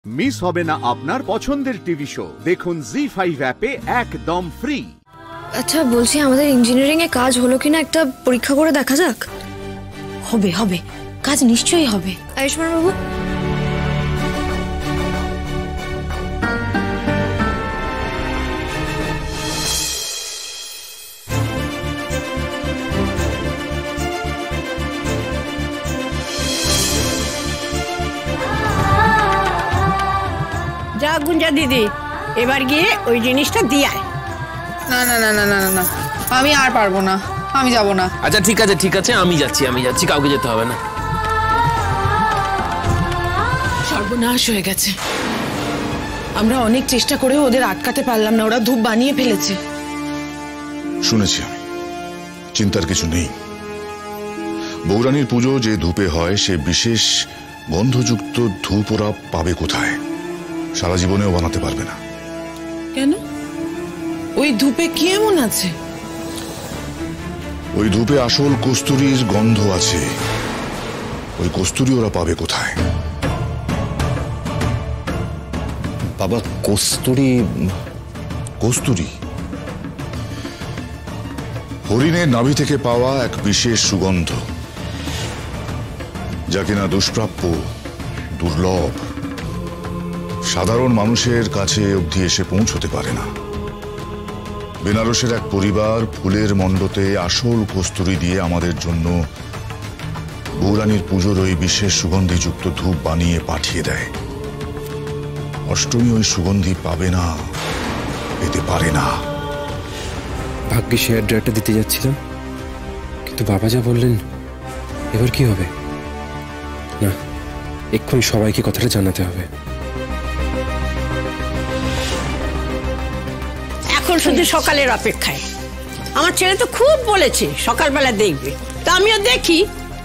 Miss হবে না আপনার পছন্দের টিভি শো। দেখুন জি5 অ্যাপে একদম ফ্রি। আচ্ছা বলছি, আমাদের ইঞ্জিনিয়ারিং এ কাজ হলো কিনা একটা পরীক্ষা করে দেখা যাক। হবে হবে, কাজ নিশ্চয়ই হবে। আয়ুষ্মান বাবু, যা গুঞ্জা দিদি, এবার গিয়ে ওই জিনিসটা দিয়ে আয়। না না না না না না, আমি আর পারবো না, আমি যাব না। আচ্ছা ঠিক আছে, আমি যাচ্ছি, কাউকে যেতে হবে না। সর্বনাশ হয়ে গেছে, আমরা অনেক চেষ্টা করেও ওদের আটকাতে পারলাম না, ওরা ধূপ বানিয়ে ফেলেছে। শুনেছি আমি, চিন্তার কিছু নেই। বৌরানীর পুজো যে ধূপে হয় সে বিশেষ গন্ধযুক্ত ধূপ ওরা পাবে কোথায়? সারা জীবনেও বানাতে পারবে না। কেন? ওই ধূপে কি এমন আছে? ওই ধূপে আসল কস্তুরীর গন্ধ আছে। ওই কস্তুরী ওরা পাবে কোথায়? বাবা, কস্তুরী? কস্তুরী হরিণের নাভি থেকে পাওয়া এক বিশেষ সুগন্ধ, যা কিনা দুষ্প্রাপ্য, দুর্লভ, সাধারণ মানুষের কাছে অবধি এসে পৌঁছতে পারে না। বেনারসের এক পরিবার ফুলের মণ্ডপে আসল কস্তুরী দিয়ে আমাদের জন্য বৌরানীর পুজোর ওই বিশেষ সুগন্ধিযুক্ত ধূপ বানিয়ে পাঠিয়ে দেয়। অষ্টমী ওই সুগন্ধি পাবে না, পেতে পারে না। ভাগ্যে শেয়ার ড্রাইভটা দিতে যাচ্ছিলাম, কিন্তু বাবা যা বললেন, এবার কি হবে? না, এক্ষুনি সবাইকে কথাটা জানাতে হবে। এখন শুধু সকালের অপেক্ষায়। আমার ছেলে তো খুব বলেছে সকালবেলা দেখবে, তা আমিও দেখি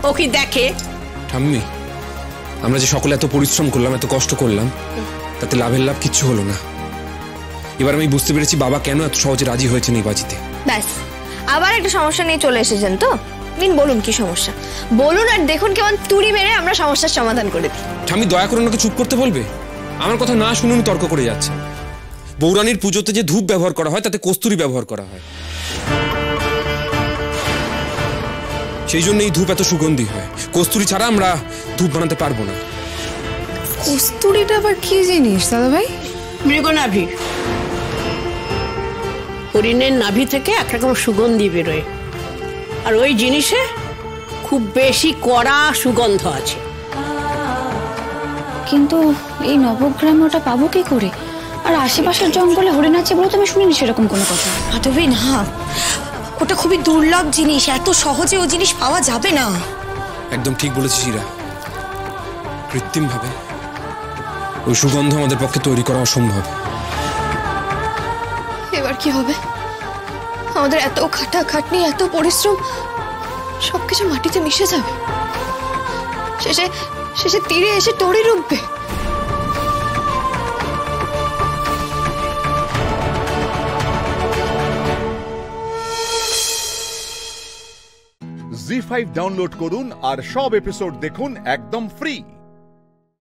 ও কি দেখে। ঠাম্মি, আমরা যে সকলে এত পরিশ্রম করলাম, এত কষ্ট করলাম, তাতে লাভের লাভ কিচ্ছু হলো না। এবার আমি বুঝতে পেরেছি বাবা কেন এত সহজে রাজি হয়েছেন এই বাজিতে। ব্যাস, আবার একটা সমস্যা নিয়ে চলে এসেছেন তো। নিন বলুন কি সমস্যা, বলুন, আর দেখুন কেমন তুড়ি মেরে আমরা সমস্যার সমাধান করে দিই। ঠাম্মি, দয়া করে ওনাকে চুপ করতে বলবে? আমার কথা না শুনে উনি তর্ক করে যাচ্ছে। বৌরানীর পুজোতে যে ধূপ ব্যবহার করা হয় তাতে কস্তুরী ব্যবহার করা হয়, সেই জন্য এই ধূপ এত সুগন্ধি হয়। কস্তুরী ছাড়া আমরা ধূপ বানাতে পারবো না। কস্তুরীটা আবার কি জিনিস দাদা ভাই? মৃগনাভি, হরিণের নাভি থেকে একরকম সুগন্ধি বেরোয়, আর ওই জিনিসে খুব বেশি কড়া সুগন্ধ আছে। কিন্তু এই নবগ্রামে ওটা পাবো কি করে? আর আশেপাশের জঙ্গলে হরিণ আছে বলে তো আমি শুনিনি সেরকম কোনো কথা। মাধবী, না, ওটা খুবই দুর্লভ জিনিস, এত সহজে ও জিনিস পাওয়া যাবে না। একদম ঠিক বলেছিস ইরা, কৃত্রিম ভাবে ওই সুগন্ধ আমাদের পক্ষে তৈরি করা অসম্ভব। এবার কি হবে? আমাদের এত খাটাখাটনি, এত পরিশ্রম সবকিছু মাটিতে মিশে যাবে, শেষে তীরে এসে তড়ি রুখবে। জি5 ডাউনলোড করুন আর সব এপিসোড দেখুন একদম ফ্রি।